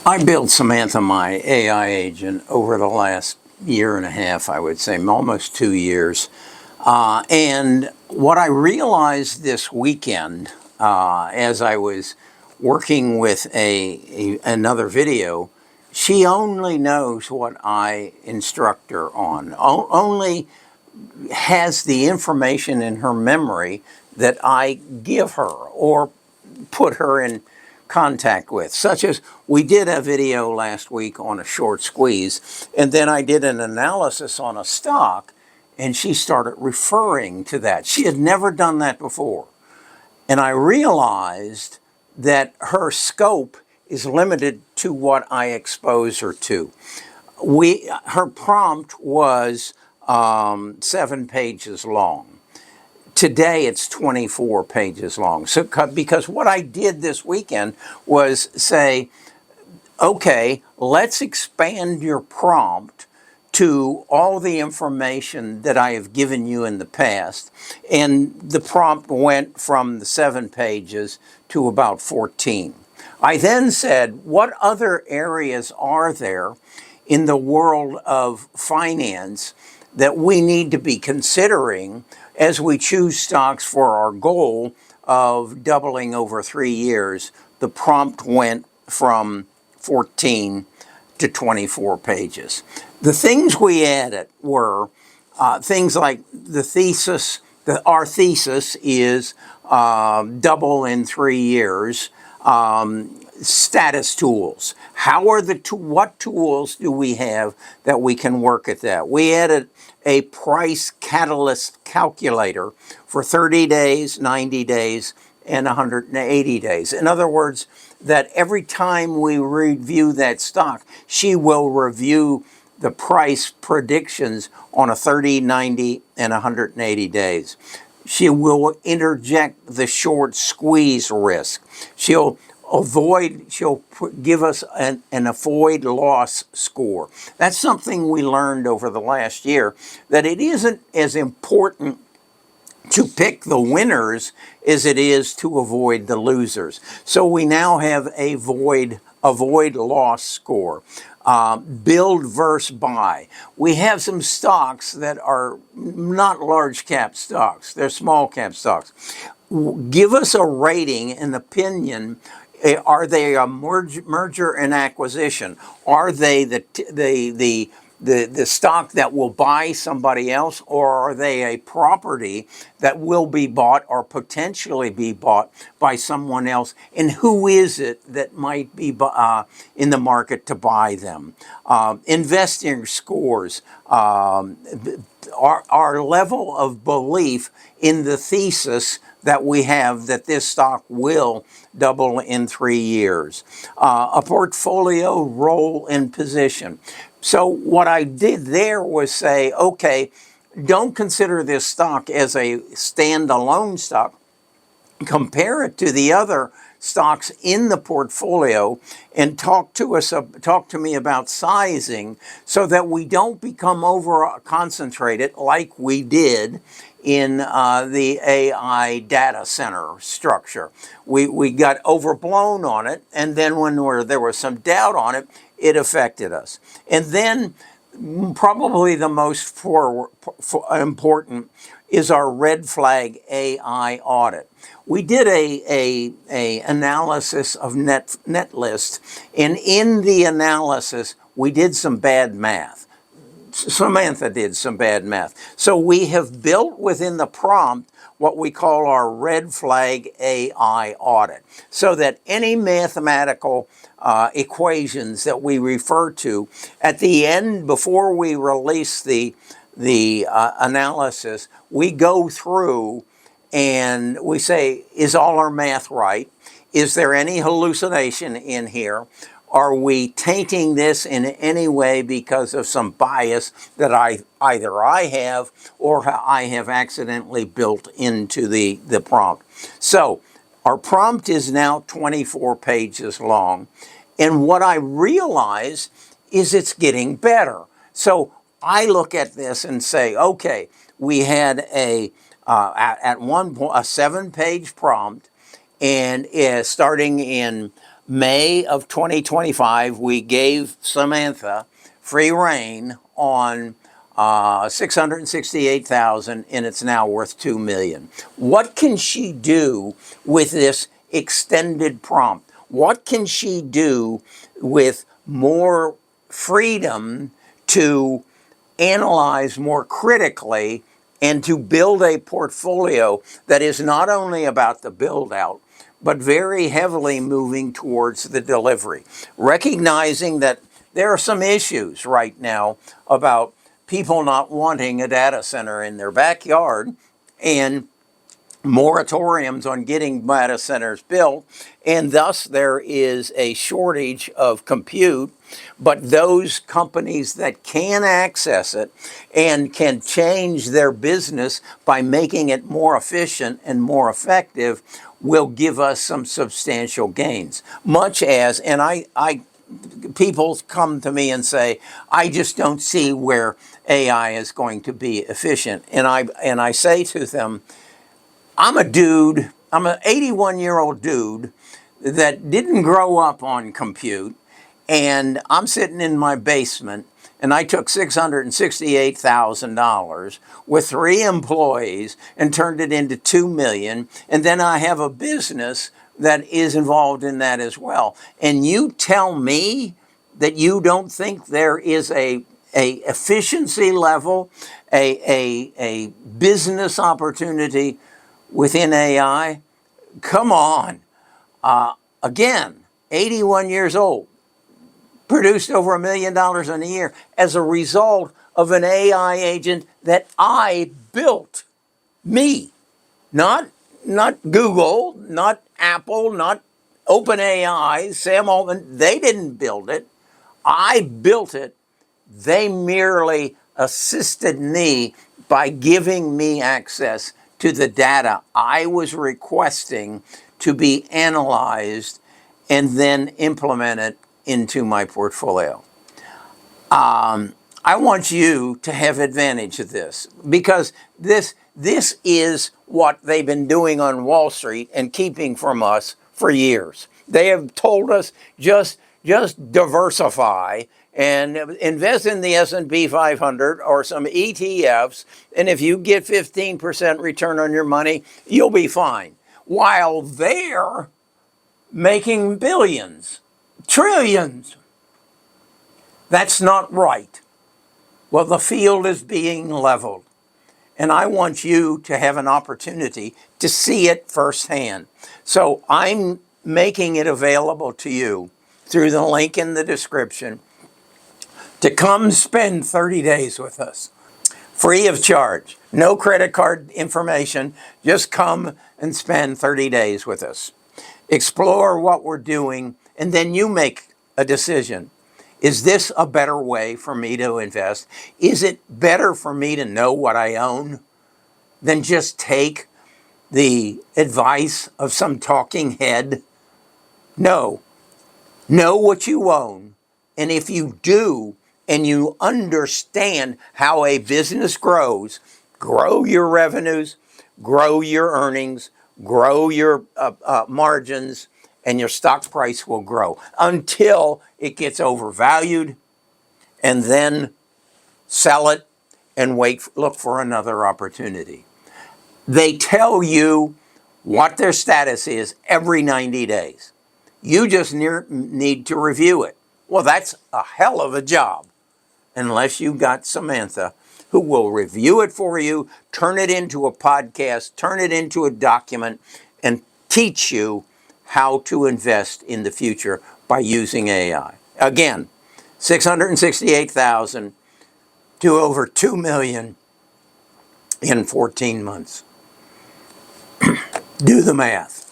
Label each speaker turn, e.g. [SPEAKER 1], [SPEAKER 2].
[SPEAKER 1] I built Samantha, my AI agent, over the last year and a half, I would say, almost 2 years. And what I realized this weekend, as I was working with another video, she only knows what I instruct her on, only has the information in her memory that I give her or put her in contact with, such as we did a video last week on a short squeeze, and then I did an analysis on a stock, and she started referring to that. She had never done that before. And I realized that her scope is limited to what I expose her to. Her prompt was 7 pages long. Today it's 24 pages long. So, because what I did this weekend was say, okay, let's expand your prompt to all the information that I have given you in the past. And the prompt went from the 7 pages to about 14. I then said, what other areas are there in the world of finance that we need to be considering as we choose stocks for our goal of doubling over 3 years? The prompt went from 14 to 24 pages. The things we added were things like the thesis. Our thesis is double in 3 years. Status tools. What tools do we have that we can work at that? We added a price catalyst calculator for 30 days, 90 days, and 180 days. In other words, that every time we review that stock, she will review the price predictions on a 30, 90, and 180 days. She will interject the short squeeze risk. She'll give us an avoid loss score. That's something we learned over the last year, that it isn't as important to pick the winners as it is to avoid the losers. So we now have a avoid loss score. Build versus buy. We have some stocks that are not large cap stocks. They're small cap stocks. Give us a rating and opinion. Are they a merger and acquisition? Are they the stock that will buy somebody else, or are they a property that will be bought or potentially be bought by someone else? And who is it that might be in the market to buy them? Investing scores, our level of belief in the thesis that we have that this stock will double in 3 years. A portfolio role and position. So what I did there was say, okay, don't consider this stock as a standalone stock. Compare it to the other stocks in the portfolio and talk to me about sizing, so that we don't become over concentrated like we did in the AI data center structure. We got overblown on it, and then when there was some doubt on it, it affected us. And then probably the most important is our red flag AI audit. We did a analysis of net list, and in the analysis we did some bad math. Samantha did some bad math. So we have built within the prompt what we call our red flag AI audit, so that any mathematical equations that we refer to at the end, before we release the analysis, we go through and we say, is all our math right? Is there any hallucination in here? Are we tainting this in any way because of some bias that either I have or I have accidentally built into the prompt? So our prompt is now 24 pages long. And what I realize is it's getting better. So I look at this and say, okay, we had at one point a 7-page prompt, and starting in May of 2025, we gave Samantha free reign on 668,000, and it's now worth 2 million. What can she do with this extended prompt? What can she do with more freedom to analyze more critically and to build a portfolio that is not only about the build out, but very heavily moving towards the delivery, recognizing that there are some issues right now about people not wanting a data center in their backyard and moratoriums on getting data centers built, and thus there is a shortage of compute. But those companies that can access it and can change their business by making it more efficient and more effective will give us some substantial gains. Much as, and people come to me and say, I just don't see where AI is going to be efficient. And I say to them, I'm an 81-year-old dude that didn't grow up on compute, and I'm sitting in my basement, and I took $668,000 with 3 employees and turned it into 2 million, and then I have a business that is involved in that as well. And you tell me that you don't think there is a efficiency level, a business opportunity within AI? Come on. Again, 81 years old, produced over $1 million in a year as a result of an AI agent that I built. Me. Not Google, not Apple, not OpenAI, Sam Altman. They didn't build it. I built it. They merely assisted me by giving me access to the data I was requesting to be analyzed and then implemented into my portfolio. I want you to have advantage of this, because this is what they've been doing on Wall Street and keeping from us for years. They have told us just diversify and invest in the S&P 500 or some ETFs, and if you get 15% return on your money, you'll be fine. While they're making billions, trillions. That's not right. Well, the field is being leveled, and I want you to have an opportunity to see it firsthand. So I'm making it available to you through the link in the description to come spend 30 days with us, free of charge. No credit card information. Just come and spend 30 days with us. Explore what we're doing, and then you make a decision. Is this a better way for me to invest? Is it better for me to know what I own than just take the advice of some talking head? No. Know what you own. And if you do, and you understand how a business grows, grow your revenues, grow your earnings, grow your margins, and your stock price will grow until it gets overvalued, and then sell it and look for another opportunity. They tell you what their status is every 90 days. You just need to review it. Well, that's a hell of a job, unless you got Samantha, who will review it for you, turn it into a podcast, turn it into a document, and teach you how to invest in the future by using AI. Again, 668,000 to over 2 million in 14 months. Do the math.